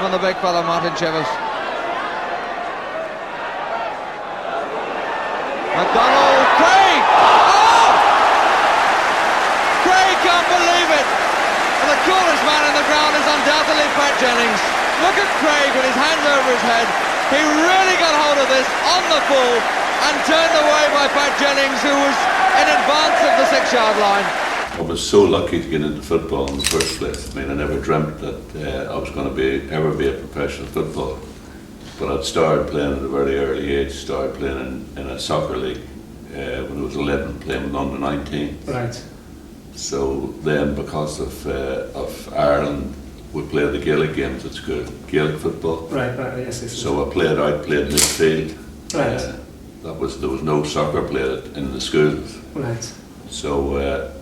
from the big fella Martin Chivers. McDonald, Craig! Oh! Craig can't believe it! And the coolest man in the ground is undoubtedly Pat Jennings. Look at Craig with his hands over his head. He really got hold of this on the full and turned away by Pat Jennings, who was in advance of the 6-yard line. I was so lucky to get into football in the first place. I mean, I never dreamt that I was going to ever be a professional footballer. But I'd started playing at a very early age. Started playing in a soccer league when I was 11, playing with under 19. Right. So then, because of Ireland, we played the Gaelic games at school, Gaelic football. Right. Yes. So I played midfield. Right. There was no soccer played in the schools. Right. So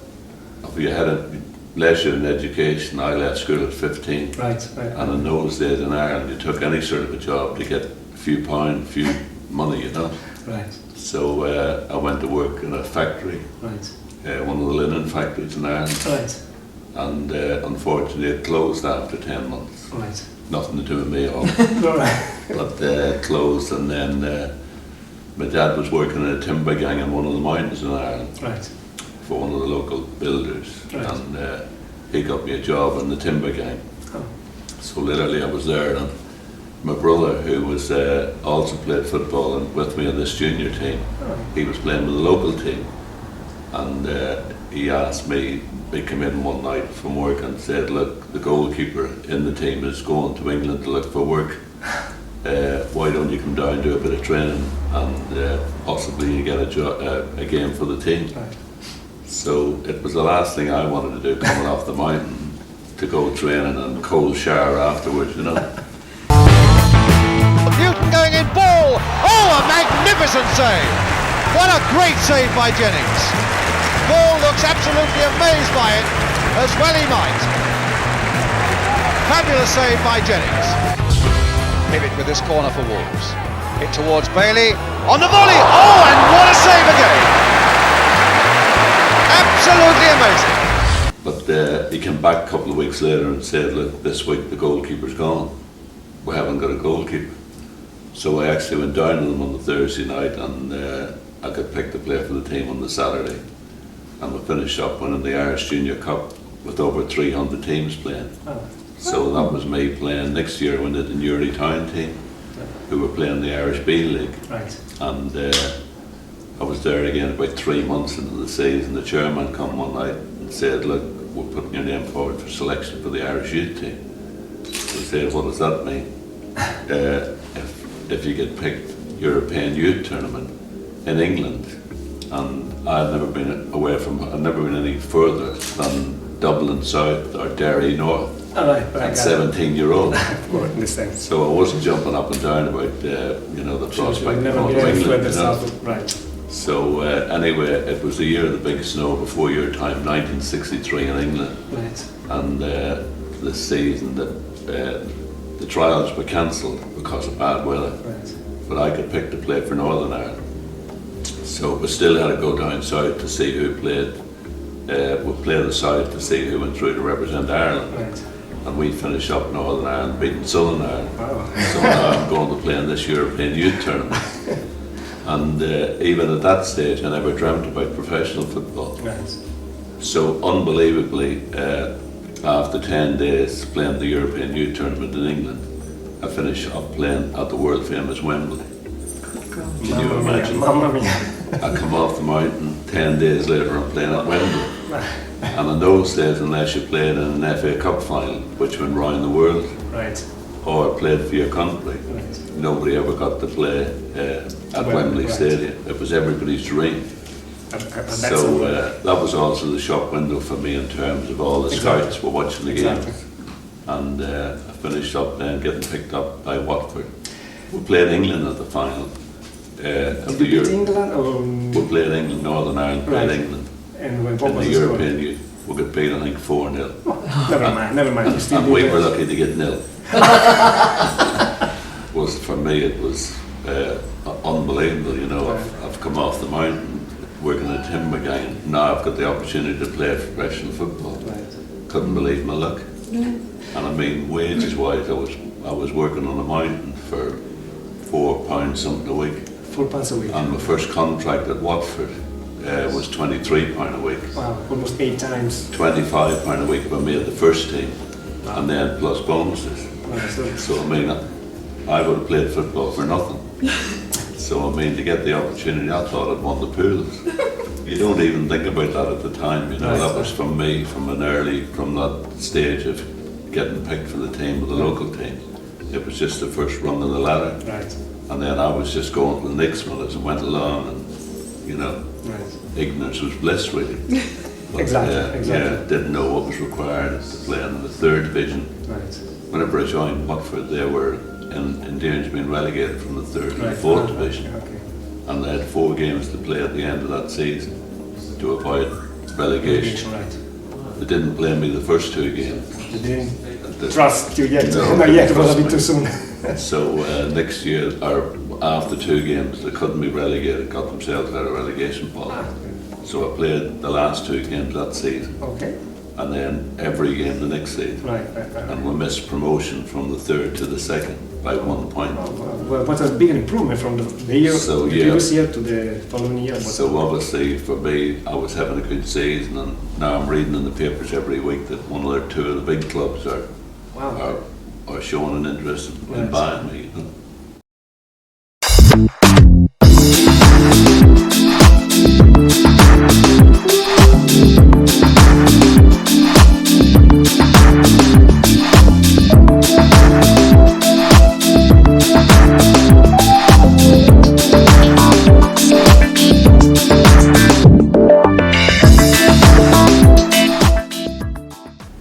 if you had a leisure in education, I left school at 15. Right. And in those days in Ireland, you took any sort of a job to get a few pounds, a few money, you know. Right. So I went to work in a factory. Right. One of the linen factories in Ireland. Right. And unfortunately it closed after 10 months. Right. Nothing to do with me at all. Right. But it closed, and then my dad was working in a timber gang in one of the mountains in Ireland. Right. For one of the local builders. Right. And he got me a job in the timber gang. Oh. So literally I was there, and my brother, who was also played football and with me on this junior team, he was playing with the local team, and he asked me, he came in one night from work and said, look, the goalkeeper in the team is going to England to look for work. Why don't you come down, do a bit of training, and possibly you get a game for the team. Right. So it was the last thing I wanted to do, coming off the mountain, to go training and cold shower afterwards, you know. Newton going in, ball! Oh, a magnificent save! What a great save by Jennings. Ball looks absolutely amazed by it, as well he might. Fabulous save by Jennings. Pivot with this corner for Wolves. Hit towards Bailey, on the volley! Oh, and what a save again! Absolutely amazing. But he came back a couple of weeks later and said, look, this week the goalkeeper's gone. We haven't got a goalkeeper. So I actually went down to them on the Thursday night, and I got picked to play for the team on the Saturday. And we finished up winning the Irish Junior Cup with over 300 teams playing. Oh. So that was me playing. Next year I went to the Newry Town team, who were playing the Irish B League. Right. And I was there again about 3 months into the season. The chairman come one night and said, look, we're putting your name forward for selection for the Irish youth team. So I said, what does that mean? If you get picked European youth tournament in England, and I've never been any further than Dublin South or Derry North. All right. At 17-year-old. Understand. So I wasn't jumping up and down about the prospect of going to England. Right. So anyway, it was the year of the big snow before your time, 1963 in England. Right. And this season the trials were cancelled because of bad weather. Right. But I got picked to play for Northern Ireland. So we still had to go down south to see who played. We played the south to see who went through to represent Ireland. Right. And we finished up Northern Ireland beating Southern Ireland. Wow. So now I'm going to play in this European youth tournament. And even at that stage I never dreamt about professional football. Right. So unbelievably, after 10 days playing the European youth tournament in England, I finished up playing at the world famous Wembley. Can you imagine? Mamma mia. I come off the mountain, 10 days later I'm playing at Wembley. And in those days, unless you played in an FA Cup final, which went round the world, Right. or played for your country, Right. nobody ever got to play at Wembley right. Stadium. It was everybody's dream. So that was also the shop window for me in terms of all the scouts were watching the games. And I finished up then getting picked up by Watford. We played England at the final of the Euro. England or We played England, Northern Ireland played England and when in the European Youth. We got beat, I think, 4-0. Never mind. And we were lucky to get nil. For me, it was unbelievable. You know, I've come off the mountain, working in a timber gang. Now I've got the opportunity to play professional football. Right. Couldn't believe my luck. And I mean, wages-wise, I I was working on a mountain for £4 something a week. £4 a week. And my first contract at Watford was £23 a week. Wow, almost 8 times. £25 a week if I made the first team, and then plus bonuses. Wow, So I mean, I would have played football for nothing. So I mean, to get the opportunity, I thought I'd won the pools. You don't even think about that at the time, you know. Right. That was from me, from that stage of getting picked for the team with the local team. It was just the first rung of the ladder. Right. And then I was just going to the next one as it went along, and you know, ignorance was bliss, really. But, Exactly. Yeah, didn't know what was required to play in the third division. Right. Whenever I joined Watford, they were in danger of being relegated from the third to the Right. fourth division, Okay. and they had 4 games to play at the end of that season to avoid relegation. Right. They didn't play me the first 2 games. You didn't They- trust you yet. No, Not yet, it was a trust bit me. too soon. So next year, or after 2 games, they couldn't be relegated, got themselves out of relegation ball. So I played the last 2 games that season, Okay. and then every game the next season. Right. And we missed promotion from the third to the second by 1 point. Well, what a big improvement from the year, So, the yeah. previous year to the following year. So obviously for me, I was having a good season, and now I'm reading in the papers every week that 1 or 2 of the big clubs Wow. are showing an interest in Right. buying me. You know?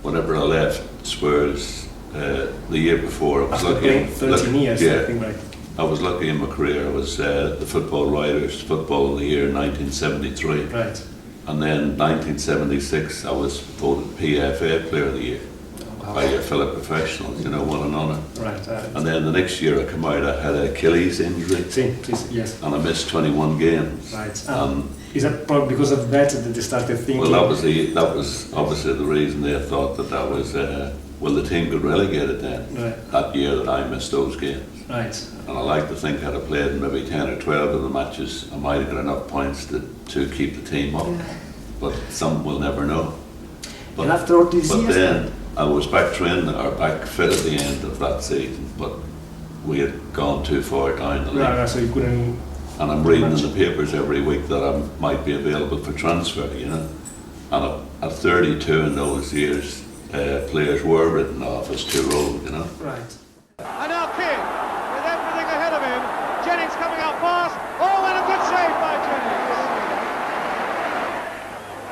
Whenever I left Spurs the year before, I was After lucky. playing 13 years, Yeah, I think, right? I was lucky in my career. I was the Football Writers Football of the Year in 1973. Right. And then 1976, I was voted PFA Player of the Year by your fellow professionals, you know, one and honour. Right. And then the next year I come out, I had an Achilles injury, Please, yes. and I missed 21 games. Right. And Is that probably because of that they started thinking? well, that was obviously the reason they thought that was well, the team got relegated then. Right. That year that I missed those games. Right. And I like to think I'd have played in maybe 10 or 12 of the matches, I might have got enough points to keep the team up. But some will never know. And after all these but years, then I was back training or back fit at the end of that season, but we had gone too far down the league. so you couldn't. And I'm reading in the papers every week that I might be available for transfer, you know. And at 32 in those years, players were written off as too old, you know. Right. And now King, with everything ahead of him. Jennings coming out fast. Oh, and a good save by Jennings.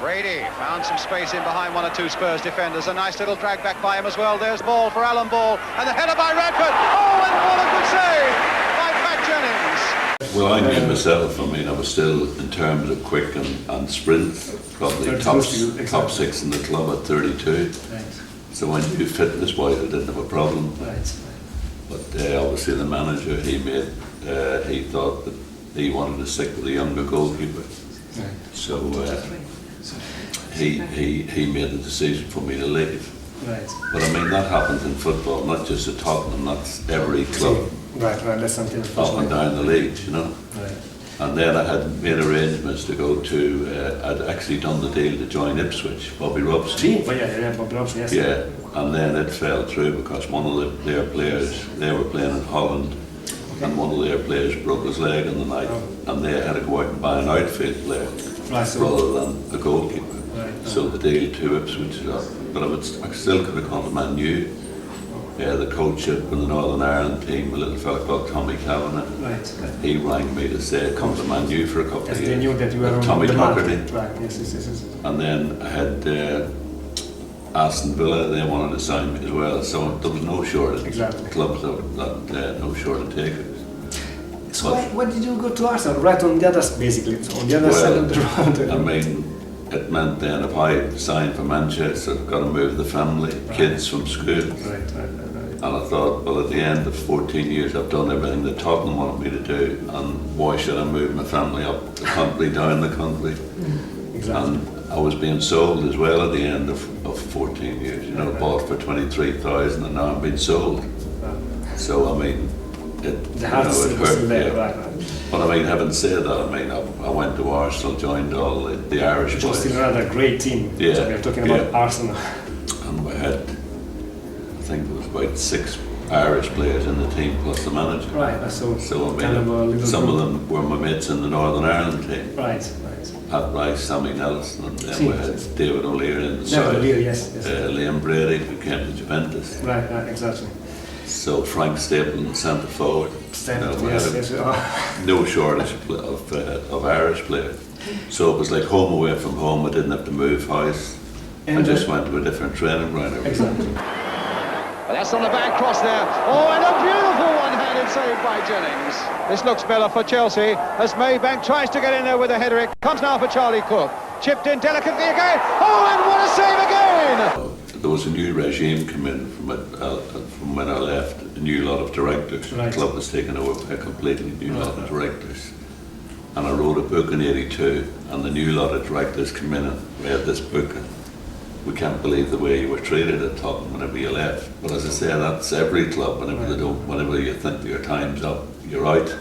Brady found some space in behind 1 or 2 Spurs defenders. A nice little drag back by him as well. There's ball for Alan Ball. And the header by Radford. Oh, and what a good save by Pat Jennings. Well, I knew myself. I mean, I was still, in terms of quick and sprint, probably Very top, close to you, top exactly. 6 in the club at 32. Right. So I knew fitness-wise I didn't have a problem. Right. But obviously the manager, he thought that he wanted to stick with a younger goalkeeper. Right. So he made the decision for me to leave. Right. But I mean, that happens in football, not just at Tottenham, that's every club Right. That's something. up and down the leagues, you know. Right. And then I had made arrangements to go to, I'd actually done the deal to join Ipswich, Bobby Robson. See, but yeah, Bob Robson, yes. Yeah, and then it fell through because one of their players, they were playing in Holland, and one of their players broke his leg in the night, and they had to go out and buy an outfield player Right, so, rather than a goalkeeper. Right. So the deal to Ipswich is up. But I still could have gone to Man U. The coach in the Northern Ireland team, a little fella called Tommy Kavanagh, right. he rang me to say, come to Man U for a couple Yes, of they years. knew that you were on Tommy the Tuckerty. market. Right. Yes. And then I had Aston Villa, they wanted to sign me as well, so there was no shortage. Exactly. Clubs that no short of takers. So why did you go to Arsenal? Right on the other, basically, so on the other side of the road. I mean, it meant then if I signed for Manchester, I've got to move the family, kids from school. Right. And I thought, well, at the end of 14 years, I've done everything that Tottenham wanted me to do, and why should I move my family up the country, down the country? Exactly. And I was being sold as well at the end of 14 years, you know, bought for 23,000 and now I'm being sold. So I mean, The heart's it hurt. still there, Yeah. right. But I mean, having said that, I mean, I went to Arsenal, joined all the Irish Which was boys, still another great team. Yeah, So we're talking about yeah. Arsenal. and we had, I think there was about 6 Irish players in the team plus the manager. Right, so So I kind of a mean, little some of group. them were my mates in the Northern Ireland team. Right. Pat Rice, Sammy Nelson, and then we had David O'Leary in the Yeah, side. O'Leary, yes. Liam Brady, who came to Juventus. Right, exactly. So Frank Stapleton, centre forward. We Yes, had yes. no shortage of Irish players. So it was like home away from home. I didn't have to move house. I And, just went to a different training ground every day. Exactly. But that's on the back cross there. Oh, and a beautiful one-handed save by Jennings. This looks better for Chelsea as Maybank tries to get in there with a header. It comes now for Charlie Cook. Chipped in delicately again. Oh, and what a save again! There was a new regime come in from when I left, a new lot of directors. Right. The club was taken over by a completely new lot of directors. And I wrote a book in '82, and the new lot of directors come in and read this book. And we can't believe the way you were treated at Tottenham whenever you left. But as I say, that's every club. Whenever you think your time's up, you're out.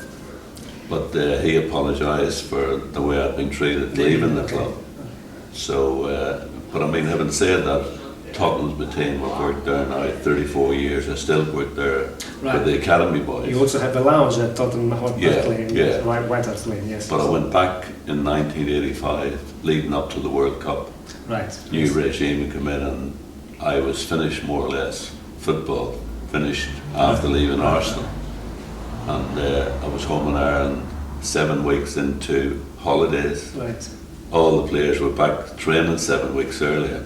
But he apologised for the way I'd been treated leaving the club. So, but I mean, having said that, Tottenham's my team. I've worked there now 34 years. I still work there with the academy boys. You also have a lounge at Tottenham Hotspur Lane, yeah. right, White Hart Lane, yes. But I went back in 1985, leading up to the World Cup. Right. New regime had come in, and I was finished more or less. Football finished after leaving Arsenal, and I was home in Ireland 7 weeks into holidays. Right. All the players were back training 7 weeks earlier.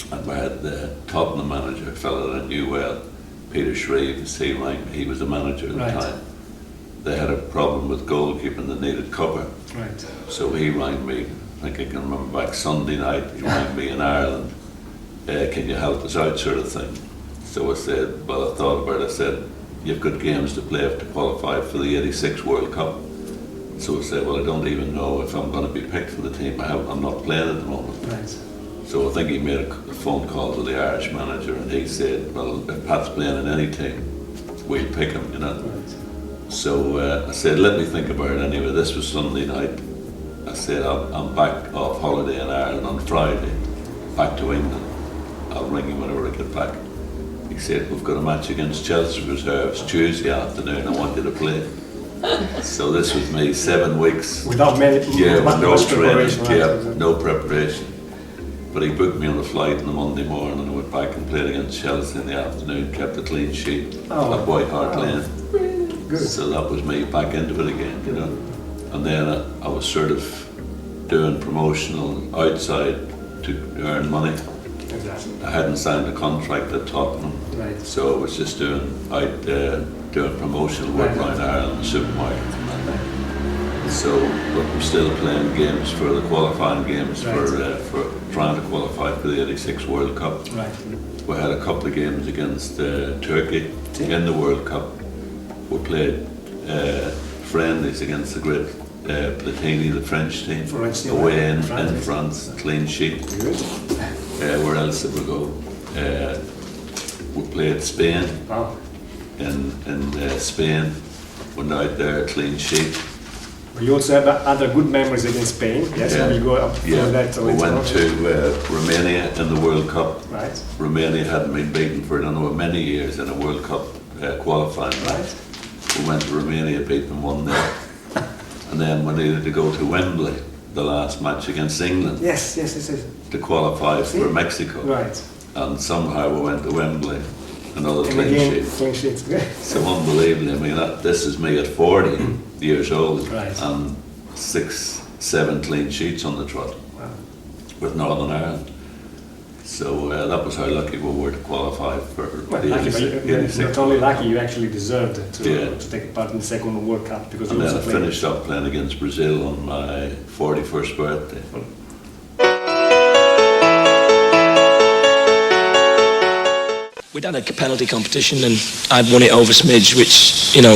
And we had the Tottenham manager, a fellow that I knew well, Peter Shreves. He rang me. He was the manager at the time. They had a problem with goalkeeping that needed cover. Right. So he rang me. I think I can remember back Sunday night. He rang me in Ireland. Can you help us out, sort of thing. So I said, well, I thought about it. I said, you've got games to play to qualify for the '86 World Cup. So I said, well, I don't even know if I'm going to be picked for the team. I'm not playing at the moment. Right. So I think he made a phone call to the Irish manager, and he said, well, if Pat's playing in any team, we'll pick him, you know. Right. So I said, let me think about it anyway. This was Sunday night. I said, I'm back off holiday in Ireland on Friday, back to England. I'll ring you whenever I get back. He said, we've got a match against Chelsea reserves Tuesday afternoon. I want you to play. So this was me, 7 weeks. Without with no training, preparation. no preparation. But he booked me on a flight on the Monday morning, and I went back and played against Chelsea in the afternoon, kept a clean sheet at White Hart Lane. Good. So that was me back into it again, you know. And then I was sort of doing promotional outside to earn money. Exactly. I hadn't signed a contract at Tottenham, Right. so I was just doing promotional work around Ireland, supermarkets and that. So, but we're still playing games for the qualifying games for trying to qualify for the '86 World Cup. Right. We had a couple of games against Turkey in the World Cup. We played friendlies against the great Platini, the French team, away in France, clean sheet. Where else did we go? We played Spain. Wow. In Spain, went out there, clean sheet. You also have other good memories against Spain. Yes, we'll go up for that. We went to Romania in the World Cup. Right. Romania hadn't been beaten for I don't know many years in a World Cup qualifying match. We went to Romania, beat them 1-0. And then we needed to go to Wembley, the last match against England. Yes. To qualify for Mexico. Right. And somehow we went to Wembley, another And clean again, sheet. clean sheet. So unbelievably, I mean, this is me at 40 years old, Right. and 6-7 clean sheets on the trot with Northern Ireland. So that was how lucky we were to qualify for the Lucky, 86. not only lucky, you actually deserved to take part in the second World Cup because And you then also I finished up playing against Brazil on my 41st birthday. We'd had a penalty competition and I'd won it over Smidge, which, you know,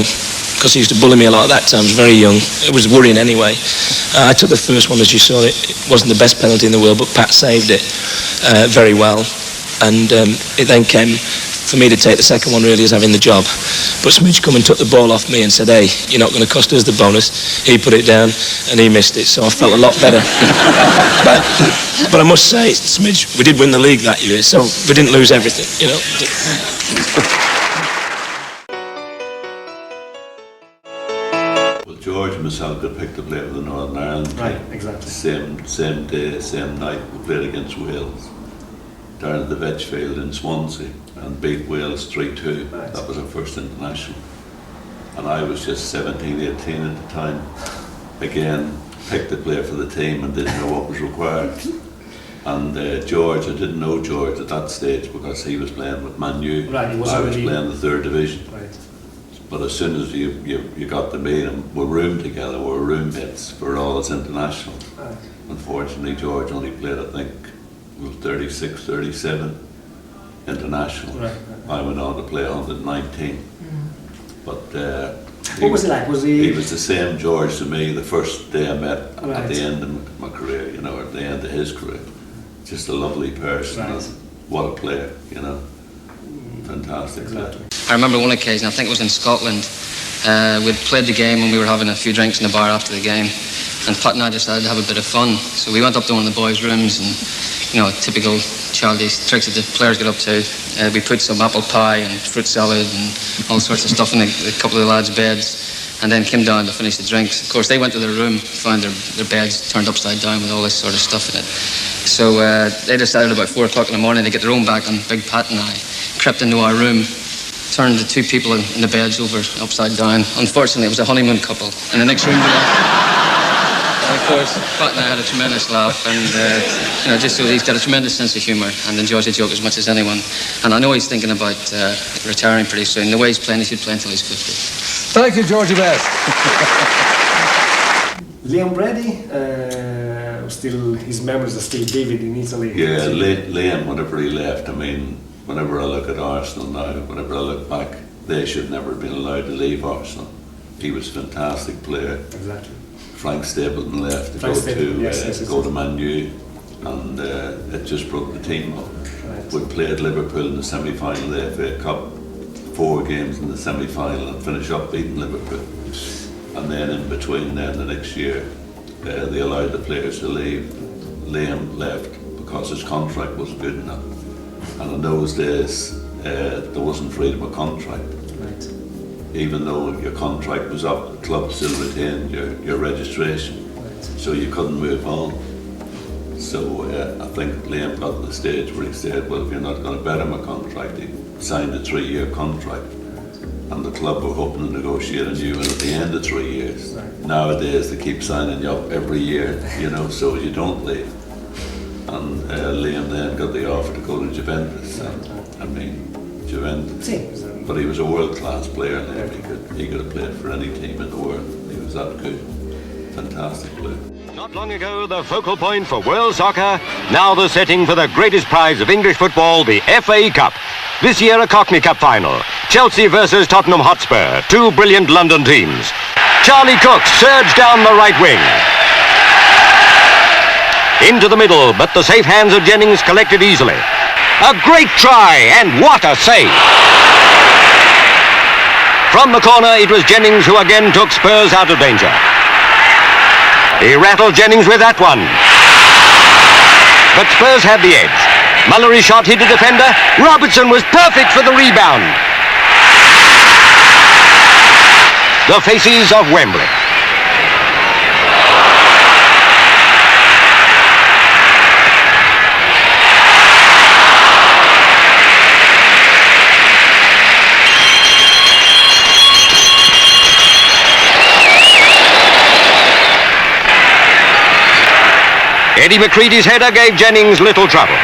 because he used to bully me a lot at that time. I was very young. It was worrying anyway. I took the first one, as you saw. It wasn't the best penalty in the world, but Pat saved it very well. And it then came for me to take the second one really as having the job. But Smidge come and took the ball off me and said, hey, you're not going to cost us the bonus. He put it down and he missed it, so I felt a lot better. but I must say, Smidge, we did win the league that year, so we didn't lose everything, you know. Well, George and myself got picked to play with the Northern Ireland team. Right, exactly. Same day, same night, we played against Wales down at the Vetchfield in Swansea and beat Wales 3-2. Right. That was our first international. And I was just 17, 18 at the time. Again, picked to play for the team and didn't know what was required. And George, I didn't know George at that stage because he was playing with Man U. Right, he was I was already playing the Third Division. Right. But as soon as you got to meet him, we roomed together, we were roommates for all his international. Right. Unfortunately, George only played, I think, 36, 37 international. Right. I went on to play 119. But What was he like? Was he was the same George to me the first day I met Right. at the end of my career, you know, at the end of his career. Just a lovely person. Right. And what a player, you know. Fantastic player. I remember one occasion, I think it was in Scotland, we'd played the game and we were having a few drinks in the bar after the game, and Pat and I decided to have a bit of fun. So we went up to one of the boys' rooms and, you know, typical childish tricks that the players get up to. We put some apple pie and fruit salad and all sorts of stuff in a couple of the lads' beds, and then came down to finish the drinks. Of course, they went to their room, found their beds turned upside down with all this sort of stuff in it. So they decided about 4 o'clock in the morning to get their own back, and Big Pat and I crept into our room, turned the two people in the beds over upside down. Unfortunately, it was a honeymoon couple in the next room. And of course, Pat and I had a tremendous laugh, and you know, just so he's got a tremendous sense of humour and enjoys a joke as much as anyone. And I know he's thinking about retiring pretty soon. The way he's playing, he should play until he's 50. Thank you, Georgie Best. Liam Brady, still his memories are still vivid in Italy. Yeah, Liam, whenever he left, I mean, whenever I look at Arsenal now, whenever I look back, they should never have been allowed to leave Arsenal. He was a fantastic player. Exactly. Frank Stapleton left to go to Man U, and it just broke the team up. Right. We played Liverpool in the semi-final of the FA Cup, 4 games in the semi-final, and finished up beating Liverpool. And then in between then the next year, they allowed the players to leave. Liam left because his contract wasn't good enough. And in those days, there wasn't freedom of contract. Right. Even though your contract was up, the club still retained your registration. Right. So you couldn't move on. So I think Liam got to the stage where he said, well, if you're not going to better my contract, he signed a 3-year contract. And the club were hoping to negotiate a new one at the end of 3 years. Right. Nowadays they keep signing you up every year, you know, so you don't leave. And Liam then got the offer to go to Juventus. And, I mean, Juventus. But he was a world-class player, Liam. He could have played for any team in the world. He was that good. Fantastic player. Not long ago, the focal point for world soccer, now the setting for the greatest prize of English football, the FA Cup. This year, a Cockney Cup final. Chelsea versus Tottenham Hotspur, 2 brilliant London teams. Charlie Cook surged down the right wing. Into the middle, but the safe hands of Jennings collected easily. A great try, and what a save! From the corner, it was Jennings who again took Spurs out of danger. He rattled Jennings with that one. But Spurs had the edge. Mullery's shot hit the defender. Robertson was perfect for the rebound. The faces of Wembley. Eddie McCready's header gave Jennings little trouble.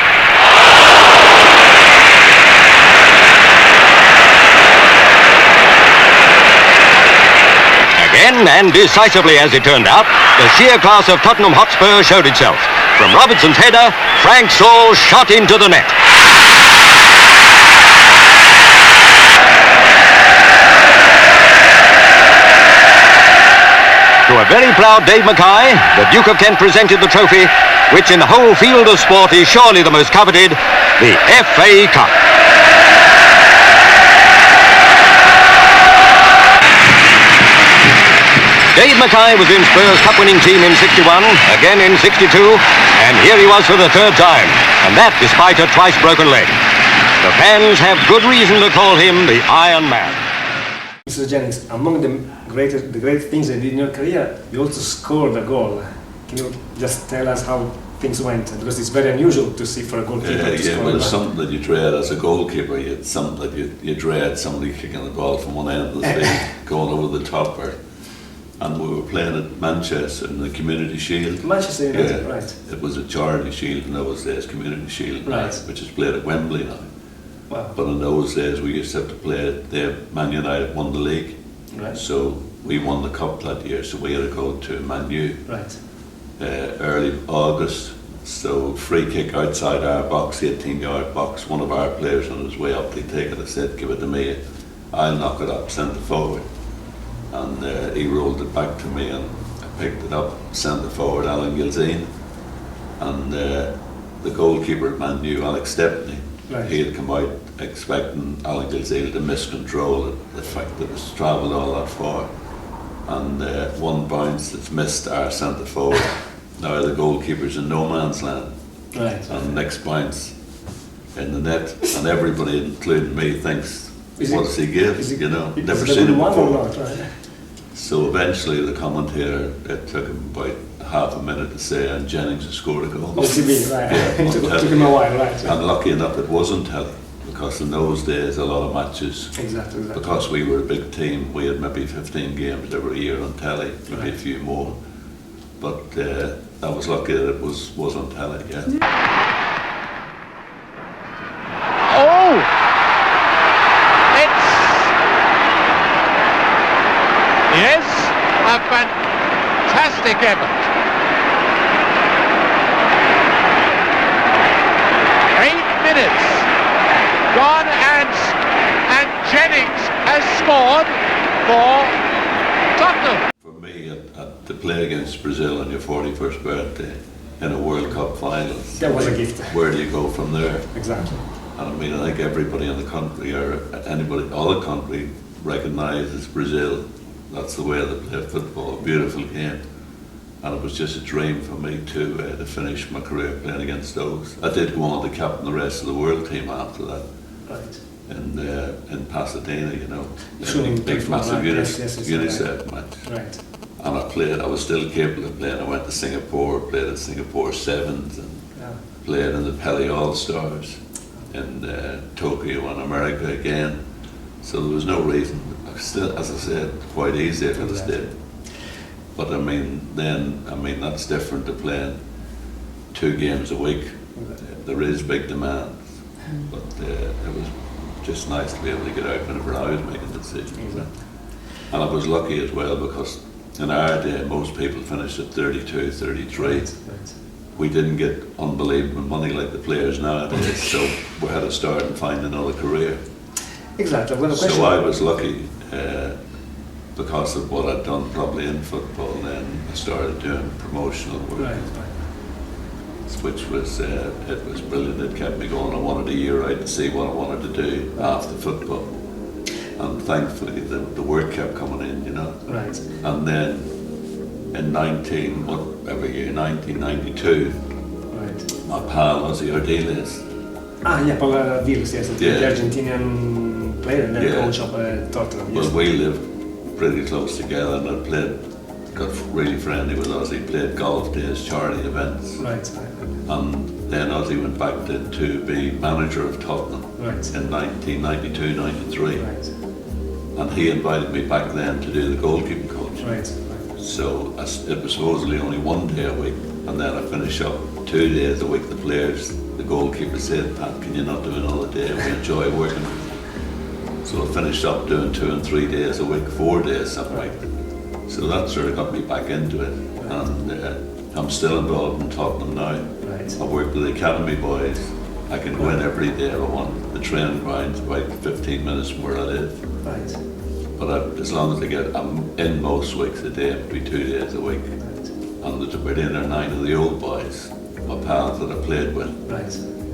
Again, and decisively as it turned out, the sheer class of Tottenham Hotspur showed itself. From Robertson's header, Frank Saul shot into the net. To a very proud Dave Mackay, the Duke of Kent presented the trophy, which in the whole field of sport is surely the most coveted, the FA Cup. Dave Mackay was in Spurs' cup-winning team in 61, again in 62, and here he was for the third time, and that despite a twice broken leg. The fans have good reason to call him the Iron Man. Mr. Jennings, among the great things you did in your career, you also scored a goal. Can you just tell us how things went? Because it's very unusual to see for a goalkeeper to score. Well, it's something that you dread as a goalkeeper. It's something that you dread somebody kicking the ball from one end of the field, going over the top. And we were playing at Manchester in the Community Shield. Manchester United, right. It was a charity shield in those days, Community Shield, right, which is played at Wembley now. Wow. But in those days we used to have to play it. Man United won the league. Right. So we won the cup that year, so we had to go to Man U. Right. Early August. So free kick outside our box, 18-yard box. One of our players on his way up, they take it and said, give it to me. I'll knock it up, send it forward. And he rolled it back to me and I picked it up, sent it forward, Alan Gilzine. And the goalkeeper at Man U, Alex Stepney, right, he had come out expecting Alan Gilzine to miscontrol it, the fact that it was travelled all that far. And one bounce that's missed our centre forward. Now the goalkeeper's in no man's land. Right. And the next bounce in the net, and everybody, including me, thinks, what does he give? You know, never seen him before. Right. So eventually the commentator, it took him about half a minute to say, and Jennings has scored a goal. Oh, TV, right. Yeah, it took him a while, right. And lucky enough it wasn't telly, because in those days a lot of matches, exactly. because we were a big team, we had maybe 15 games every year on telly, maybe right, a few more. But I was lucky that it was on telly, yeah. Oh! Yes, a fantastic effort. 8 minutes gone, and Jennings has scored for Tottenham. For me, to play against Brazil on your 41st birthday in a World Cup final, that was a gift. Where do you go from there? Exactly. And I mean, I think everybody in the country, or anybody, all the country, recognises Brazil. That's the way they play football, a beautiful game. And it was just a dream for me to finish my career playing against those. I did go on to captain the rest of the world team after that. Right. In Pasadena, you know. Big massive UNICEF match. Right. And I was still capable of playing. I went to Singapore, played at Singapore Sevens, and played in the Pele All-Stars in Tokyo and America again. So there was no reason. Still, as I said, quite easy if it was did. But I mean, that's different to playing 2 games a week. There is big demands, but it was just nice to be able to get out whenever I was making decisions. Exactly. And I was lucky as well, because in our day most people finished at 32, 33. Right. We didn't get unbelievable money like the players nowadays, so we had to start and find another career. Exactly. I've got a question. So I was lucky because of what I'd done probably in football. Then I started doing promotional work, Right. which was it was brilliant. It kept me going. I wanted a year out to see what I wanted to do after football, and thankfully the work kept coming in, you know. Right. And then in 1992, Right. my pal Ozzy Ardiles. Paolo Ardiles, yes, the Yeah. Argentinian player and then Yeah. coach of Tottenham. Yes. Well, we lived pretty close together, and I got really friendly with Ozzy. Played golf to his charity events, Right. and then Ozzy went back to be manager of Tottenham Right. in 1992-93, Right. and he invited me back then to do the goalkeeping coach. Right. So it was supposedly only 1 day a week, and then I finished up 2 days a week. The players, the goalkeeper said, "Pat, can you not do another day? We enjoy working with you." So I finished up doing 2 and 3 days a week, 4 days, something like that. So that sort of got me back into it, and I'm still involved in Tottenham now. Right. I work with the academy boys. I can go in every day if I want. The training ground's about 15 minutes from where I live. Right. But as long as I'm in most weeks a day, maybe 2 days a week. And there's about 8 or 9 of the old boys, my pals that I played with. Right.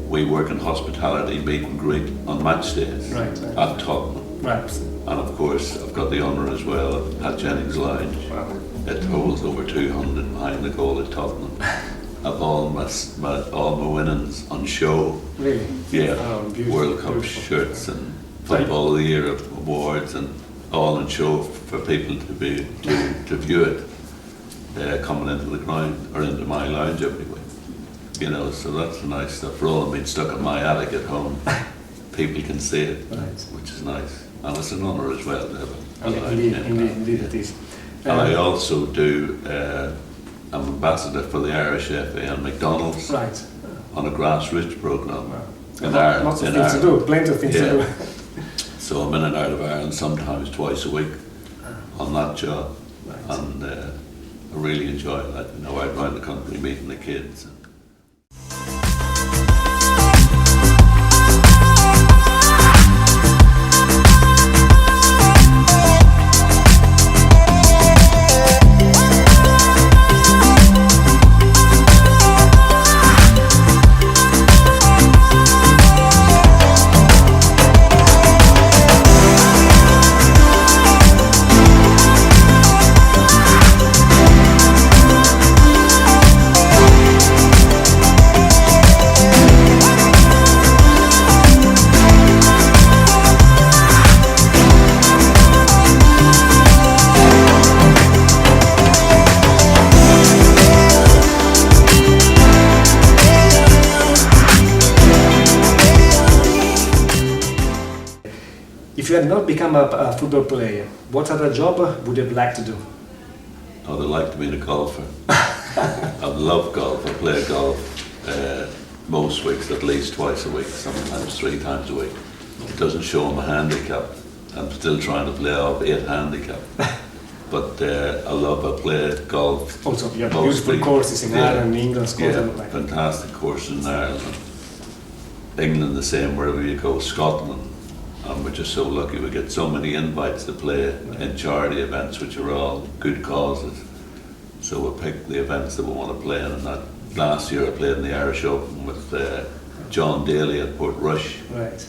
We work in hospitality, meet and greet on match days Right. at Tottenham. Right. And of course, I've got the honour as well of Pat Jennings Lounge. Wow. It holds over 200 behind the goal at Tottenham. I've all my winnings on show. Really? Yeah, Oh, beautiful, World Cup beautiful. shirts and Football of the Year awards and all on show for people to view it coming into the ground or into my lounge every week. You know, so that's the nice stuff. Rather than being stuck in my attic at home, people can see it, which is nice. And it's an honour as well to have a lounge name. Indeed it is. And I also do, I'm ambassador for the Irish FA and McDonald's on a grassroots programme. In Ireland. Lots of things to do, plenty of things to do. So I'm in and out of Ireland sometimes twice a week on that job. And I really enjoy that, you know, out around the country meeting the kids. If you had not become a football player, what other job would you like to do? I would like to be a golfer. I love golf. I play golf most weeks, at least twice a week, sometimes 3 times a week. It doesn't show I'm a handicap. I'm still trying to play off 8 handicap. But I play golf. Also, you have beautiful courses in Ireland, England, Scotland. Yeah, fantastic courses in Ireland. England the same, wherever you go, Scotland. And we're just so lucky we get so many invites to play in charity events, which are all good causes. So we pick the events that we want to play in. And that last year I played in the Irish Open with John Daly at Portrush. Right.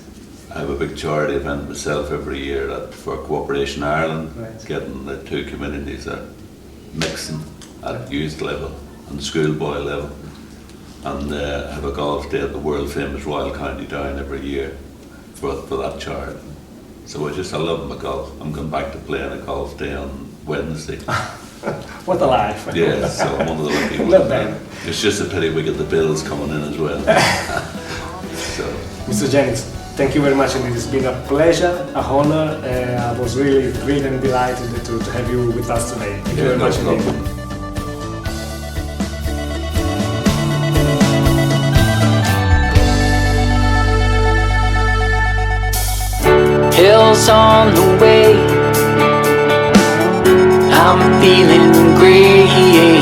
I have a big charity event myself every year for Cooperation Ireland, getting the 2 communities mixing at youth level and schoolboy level. And I have a golf day at the world famous Royal County Down every year for that charity. So I love my golf. I'm going back to playing a golf day on Wednesday. What a life. Yeah, so I'm one of the lucky ones. Love that. It's just a pity we get the bills coming in as well. So. Mr. Jennings, thank you very much, and it has been a pleasure, a honor. I was really thrilled and delighted to have you with us today. Thank you very much indeed. Hills on the way, I'm feeling great.